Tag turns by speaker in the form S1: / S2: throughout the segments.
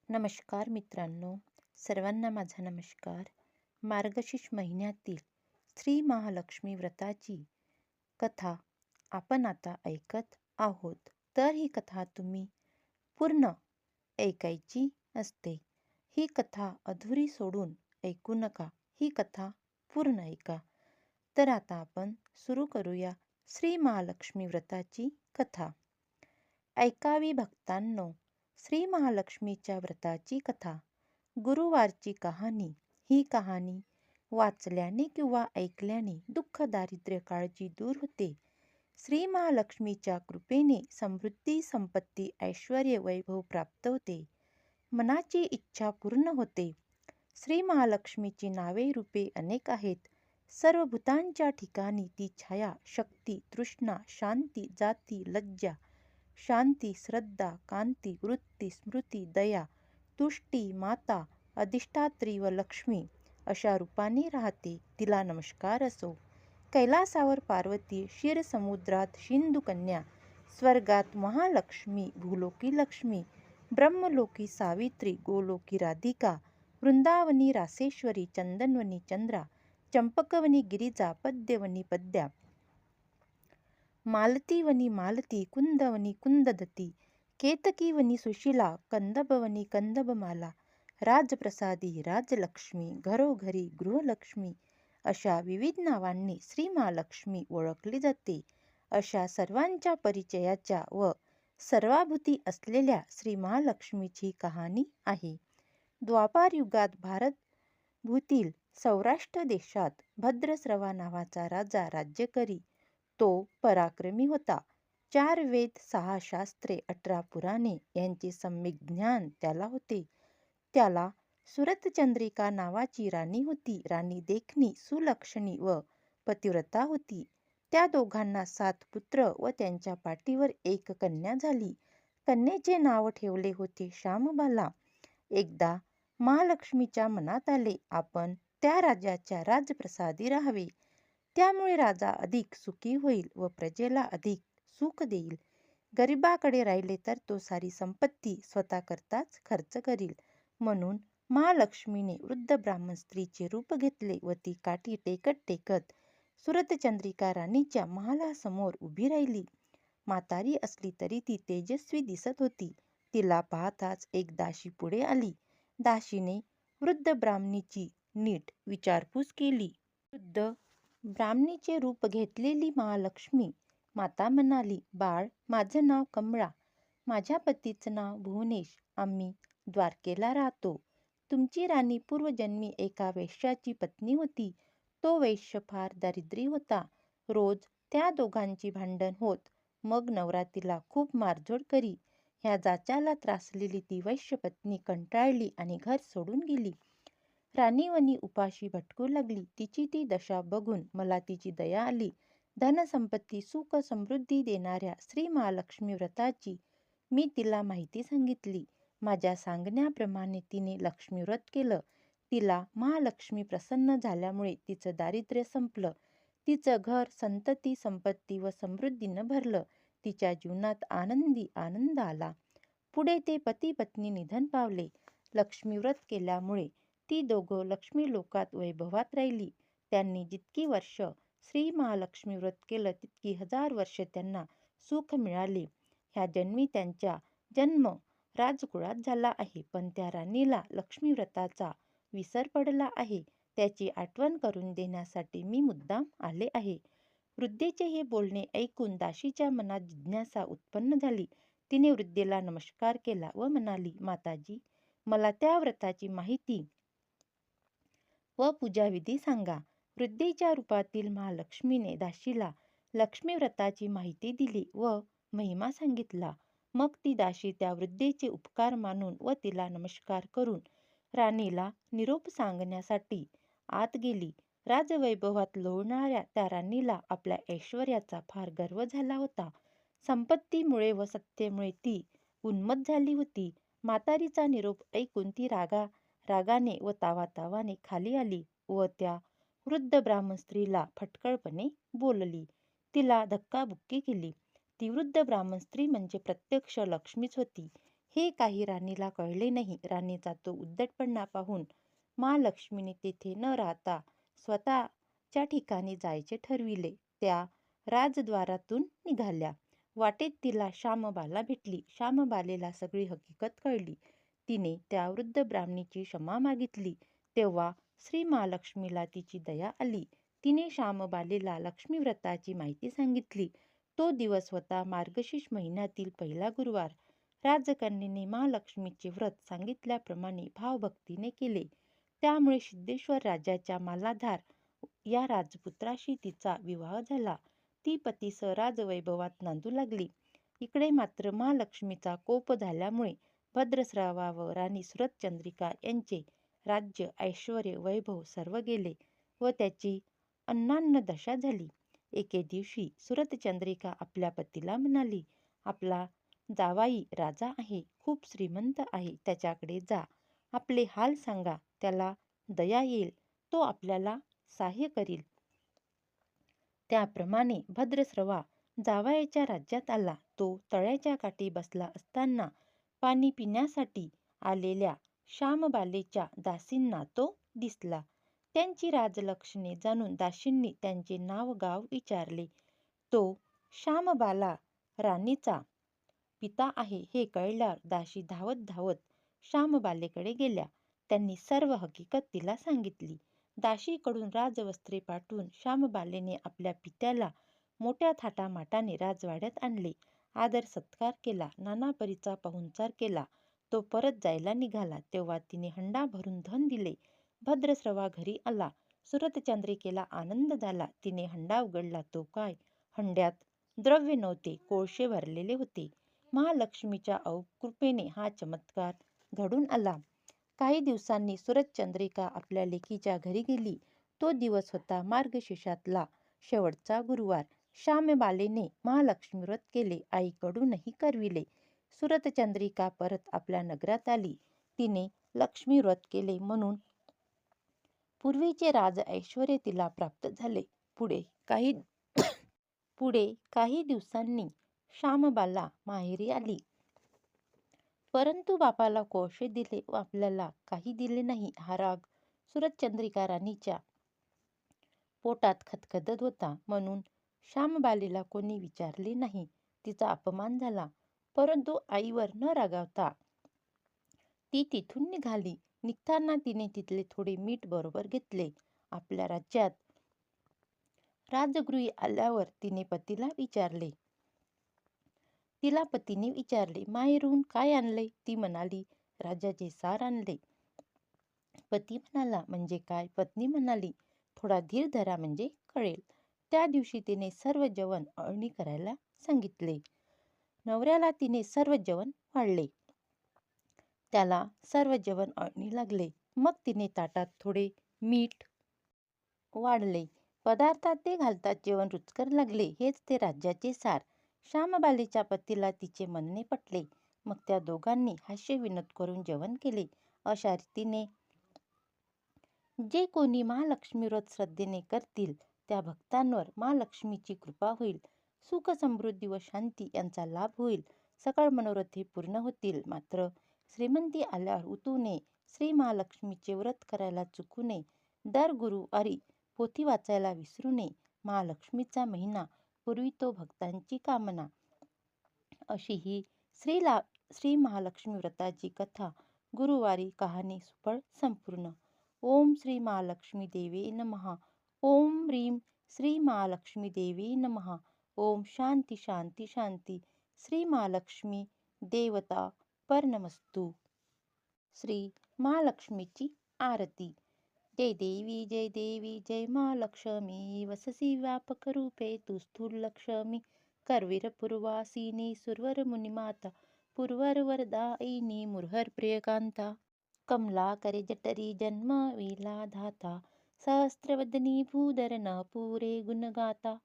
S1: नमस्कार मित्रांनो, सर्वांना माझा नमस्कार. मार्गशीर्ष महिन्यातील श्री महालक्ष्मी व्रताची कथा आपण आता ऐकत आहोत. तर ही कथा तुम्ही पूर्ण ऐकायची असते. ही कथा अधुरी सोडून ऐकू नका. ही कथा पूर्ण ऐका. तर आता आपण सुरू करूया श्री महालक्ष्मी व्रताची कथा. ऐकावी भक्तांनो, श्री महालक्ष्मीच्या व्रताची कथा. गुरुवारची कहाणी. ही कहाणी वाचल्याने किंवा ऐकल्याने दुःख, दारिद्र्य, काळजी दूर होते. श्री महालक्ष्मीच्या कृपेने समृद्धी, संपत्ती, ऐश्वर्य, वैभव प्राप्त होते. मनाची इच्छा पूर्ण होते. श्री महालक्ष्मीची नावे रूपे अनेक आहेत. सर्व भूतांच्या ठिकाणी ती छाया, शक्ती, तृष्णा, शांती, जाती, लज्जा, शांती, श्रद्धा, कांती, वृत्ती, स्मृती, दया, तुष्टी, माता, अधिष्ठात्री व लक्ष्मी अशा रूपाने राहते. तिला नमस्कार असो. कैलासावर पार्वती, क्षीरसमुद्रात सिंधुकन्या, स्वर्गात महालक्ष्मी, भूलोकी लक्ष्मी, ब्रह्मलोकी सावित्री, गोलोकी राधिका, वृंदावनी रासेश्वरी, चंदनवनी चंद्रा, चंपकवनी गिरिजा, पद्यवनी पद्या, मालतीवनी मालती, कुंदवनी कुंददती, केतकीवनी सुशीला, कंदबवनी कंदबमाला, राजप्रसादी राजलक्ष्मी, घरोघरी गृहलक्ष्मी अशा विविध नावांनी श्री महालक्ष्मी ओळखली जाते. अशा सर्वांच्या परिचयाच्या व सर्वाभूती असलेल्या श्री महालक्ष्मीची कहाणी आहे. द्वापार युगात भारतभूतील सौराष्ट्र देशात भद्रश्रवा नावाचा राजा राज्य करी. तो पराक्रमी होता. 4 वेद, 6 शास्त्रे, 18 पुराणे यांचे सम्यक ज्ञान त्याला होते. त्याला सुरतचंद्रिका नावाची राणी होती. राणी देखणी, सुलक्षणी व पतिव्रता होती. त्या दोघांना 7 पुत्र व त्यांच्या पाठीवर एक कन्या झाली. कन्येचे नाव ठेवले होते श्यामबाला. एकदा महालक्ष्मीच्या मनात आले, आपण त्या राजाच्या राजप्रसादी राहावे. त्यामुळे राजा अधिक सुखी होईल व प्रजेला अधिक सुख देईल. गरिबाकडे राहिले तर तो सारी संपत्ती स्वतःकरताच खर्च करील. म्हणून महालक्ष्मीने वृद्ध ब्राह्मण स्त्रीचे रूप घेतले व ती काठी टेकत टेकत सुरतचंद्रिका राणीच्या महालासमोर उभी राहिली. म्हातारी असली तरी ती तेजस्वी दिसत होती. तिला पाहताच एक दासी पुढे आली. दासीने वृद्ध ब्राह्मणीची नीट विचारपूस केली. वृद्ध ब्राह्मणीचे रूप घेतलेली महालक्ष्मी माता म्हणाली, बाळ, माझं नाव कमळा. माझ्या पतीचं नाव भुवनेश. आम्ही द्वारकेला राहतो. तुमची राणी पूर्वजन्मी एका वैश्याची पत्नी होती. तो वैश्य फार दारिद्र्यी होता. रोज त्या दोघांची भांडण होत. मग नवरा तिला खूप मारझोड करी. ह्या जाचाला त्रासलेली ती वैश्य पत्नी कंटाळली आणि घर सोडून गेली. राणीवनी उपाशी भटकू लागली. तिची ती दशा बघून मला तिची दया आली. धनसंपत्ती, सुख, समृद्धी देणाऱ्या श्री महालक्ष्मी व्रताची मी तिला माहिती सांगितली. माझ्या सांगण्याप्रमाणे तिने लक्ष्मी व्रत केलं. तिला महालक्ष्मी प्रसन्न झाल्यामुळे तिचं दारिद्र्य संपलं. तिचं घर संतती, संपत्ती व समृद्धीनं भरलं. तिच्या जीवनात आनंदी आनंद आला. पुढे ते पती पत्नी निधन पावले. लक्ष्मी व्रत केल्यामुळे ती दोघं लक्ष्मी लोकात वैभवात राहिली. त्यांनी जितकी वर्ष श्री महालक्ष्मी व्रत केलं तितकी 1000 वर्ष त्यांना सुख मिळाले. ह्या जन्मी त्यांचा जन्म राजकुळात झाला आहे. पण त्या राणीला लक्ष्मी व्रताचा विसर पडला आहे. त्याची आठवण करून देण्यासाठी मी मुद्दाम आले आहे. वृद्धेचे हे बोलणे ऐकून दासीच्या मनात जिज्ञासा उत्पन्न झाली. तिने वृद्धेला नमस्कार केला व म्हणाली, माताजी, मला त्या व्रताची माहिती व पूजाविधी सांगा. वृद्धेच्या रूपातील महालक्ष्मीने दासीला लक्ष्मी व्रताची माहिती दिली व महिमा सांगितला. मग ती दासी त्या वृद्धेचे उपकार मानून व तिला नमस्कार करून राणीला निरोप सांगण्यासाठी आत गेली. राजवैभवात लोळणाऱ्या त्या राणीला आपल्या ऐश्वर्याचा फार गर्व झाला होता. संपत्तीमुळे व सत्तेमुळे ती उन्मत्त झाली होती. म्हातारीचा निरोप ऐकून ती रागाने व तावातावाने खाली आली व त्या वृद्ध ब्राह्मण स्त्रीला फटकळपणे बोलली. तिला धक्काबुक्की केली. ती वृद्ध ब्राह्मण स्त्री म्हणजे प्रत्यक्ष लक्ष्मीच होती. हे काही राणीला कळले नाही. राणीचा तो उद्धटपणा पाहून महालक्ष्मीने तेथे न राहता स्वतःच्या ठिकाणी जायचे ठरविले. त्या राजद्वारातून निघाल्या. वाटेत तिला श्यामबाला भेटली. श्यामबालेला सगळी हकीकत कळली. तिने त्या वृद्ध ब्राह्मणीची क्षमा मागितली. तेव्हा श्री महालक्ष्मीला तिची दया आली. तिने श्यामबालेला लक्ष्मीव्रताची माहिती सांगितली. तो दिवस होता मार्गशीर्ष महिन्यातील पहिला गुरुवार. राजकन्येने महालक्ष्मीचे व्रत सांगितल्याप्रमाणे भावभक्तीने केले. त्यामुळे सिद्धेश्वर राजाच्या मालाधार या राजपुत्राशी तिचा विवाह झाला. ती पतीसह राजवैभवात नांदू लागली. इकडे मात्र महालक्ष्मीचा कोप झाल्यामुळे भद्रश्रावा व राणी सुरतचंद्रिका यांचे राज्य, ऐश्वर्य, वैभव सर्व गेले व त्याची अन्नान्न दशा झाली. एके दिवशी सुरतचंद्रिका आपल्या पतीला म्हणाली, आपला जावाई राजा आहे, खूप श्रीमंत आहे, त्याच्याकडे जा. आपले हाल सांगा, त्याला दया येईल, तो आपल्याला सहाय्य करील. त्याप्रमाणे भद्रश्रवा जावयाच्या राज्यात आला. तो तळ्याच्या काठी बसला असताना पाणी पिण्यासाठी आलेल्या श्यामबालेच्या दासींना तो दिसला. त्यांची राजलक्षणे जाणून दासींनी त्यांचे नाव गाव विचारले. तो श्यामबाला राणीचा पिता आहे हे कळल्यावर दासी धावत धावत श्यामबालेकडे गेल्या. त्यांनी सर्व हकीकत तिला सांगितली. दासीकडून राजवस्त्रे पाठवून श्यामबालेने आपल्या पित्याला मोठ्या थाटामाटाने राजवाड्यात आणले. आदर सत्कार केला. नाना परीचा पाहुणचार केला. तो परत जायला निघाला तेव्हा तिने हंडा भरून धन दिले. भद्रश्रवा घरी आला. सुरतचंद्रिकेला आनंद झाला. तिने हंडा उघडला. तो काय, हंड्यात द्रव्य नव्हते, कोळसे भरलेले होते. महालक्ष्मीच्या कृपेने हा चमत्कार घडून आला. काही दिवसांनी सुरतचंद्रिका आपल्या लेकीच्या घरी गेली. तो दिवस होता मार्गशीर्षातला शेवटचा गुरुवार. श्यामबालेने महालक्ष्मी व्रत केले. आईकडूनही करविले. सुरतचंद्रिका परत आपल्या नगरात आली. तिने लक्ष्मी व्रत केले म्हणून पूर्वीचे राज ऐश्वर्य तिला प्राप्त झाले. पुढे काही दिवसांनी श्यामबाला माहेरी आली. परंतु बापाला कोळसे दिले व आपल्याला काही दिले नाही. हा राग सुरतचंद्रिका राणीच्या पोटात खदखदत होता. म्हणून श्यामबालेला कोणी विचारले नाही. तिचा अपमान झाला. परंतु आईवर न रागावता ती तिथून निघाली. निघताना तिने तिथले थोडे मीठ बरोबर घेतले. आपल्या राज्यात राजगृही आल्यावर तिने पतीला विचारले. तिला पतीने विचारले, माहेरून काय आणले? ती म्हणाली, राजाचे सार आणले. पती म्हणाला, म्हणजे काय? पत्नी म्हणाली, थोडा धीर धरा म्हणजे कळेल. त्या दिवशी तिने सर्व जेवण अळणी करायला सांगितले. नवऱ्याला तिने सर्व जेवण वाढले. त्याला सर्व जेवण अळणी लागले. मग तिने ताटात थोडे मीठ वाढले. पदार्थात ते घालताच जेवण रुचकर लागले. हेच ते राज्याचे सार. श्यामबालेच्या पतीला तिचे म्हणणे पटले. मग त्या दोघांनी हास्यविनोद करून जेवण केले. अशा रीतीने जे कोणी महालक्ष्मी व्रत श्रद्धेने करतील त्या भक्तांवर महालक्ष्मीची कृपा होईल. सुख, समृद्धी व शांती यांचा लाभ होईल. सकळ मनोरथे पूर्ण होतील. मात्र श्रीमंती आल्यावर उतू नये. श्री महालक्ष्मीचे व्रत करायला चुकू नये. दर गुरुवारी पोथी वाचायला विसरू नये. महालक्ष्मीचा महिना पूर्वितो भक्तांची कामना. अशी ही श्री महालक्ष्मी व्रताची कथा गुरुवारी कहाणी सुफळ संपूर्ण. ओम श्री महालक्ष्मी देवी नमः. ओम ह्रीं श्री महालक्ष्मी देवी नमः. ओम शांती शांती शांती. श्री महालक्ष्मी देवता परनमस्तु. श्री महालक्ष्मीची आरती. जय देवी जय महालक्ष्मी. वससी व्यापक रूपे तू स्थूल लक्ष्मी. करवीर पूर्वासिनी सुरवर मुनिमाता. पूर्वर वरदायिनी मुरहर प्रियकांता. कमलाकरे जठरी जन्म विला धाता. सहस्रवदनी भूधर न पुरे गुणगाता.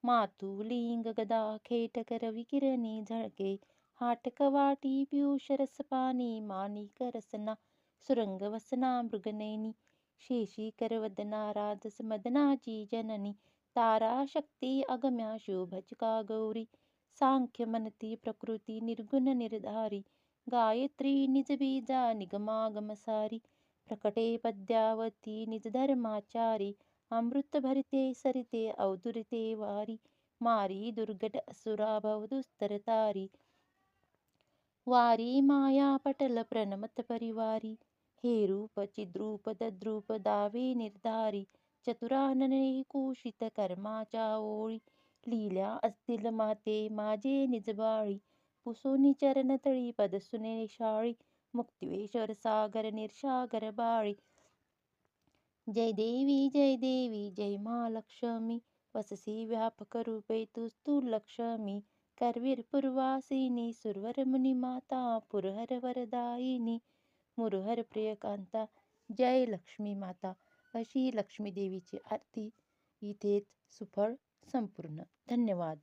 S1: मातुलिंग गदा खेटकर विकिरणी झळके. हाटक वाटी पियुष रसपानी माणिक रसना. सुरंग वसना मृगनयनी. शेषीकर वदना राजस मदनाची जननी. तारा शक्ती अगम्या शोभचका गौरी. सांख्य मनती प्रकृती निर्गुण निर्धारी. गायत्री निज बीजा निगमागमसारी प्रकटे पद्यावती निज धर्माचारी अमृत भरिते सरिते अवधुरिते वारी मारी दुर्गट असुरा भवदुस्तर तारी वारी माया पटल प्रणमत परिवारी हे रूप चिद्रूप तद्रूप दावे निर्धारी चतुरानने कुशित कर्माच्या ओळी लील्या असतील माते माझे निजबाळी पुसोनी चरणतळी पदसुने शाळी मुक्तिवेश्वर सागर निरशागर बाळी जय देवी जय महालक्ष्मी वससी व्यापक रूपे तू लक्ष्मी करवीर पूर्वासिनी सुरवर मुनी माता पुरहर वरदायिनी मुरहर प्रियकांता जय लक्ष्मी माता अशी लक्ष्मी देवीची आरती इथेच सुफळ संपूर्ण. धन्यवाद.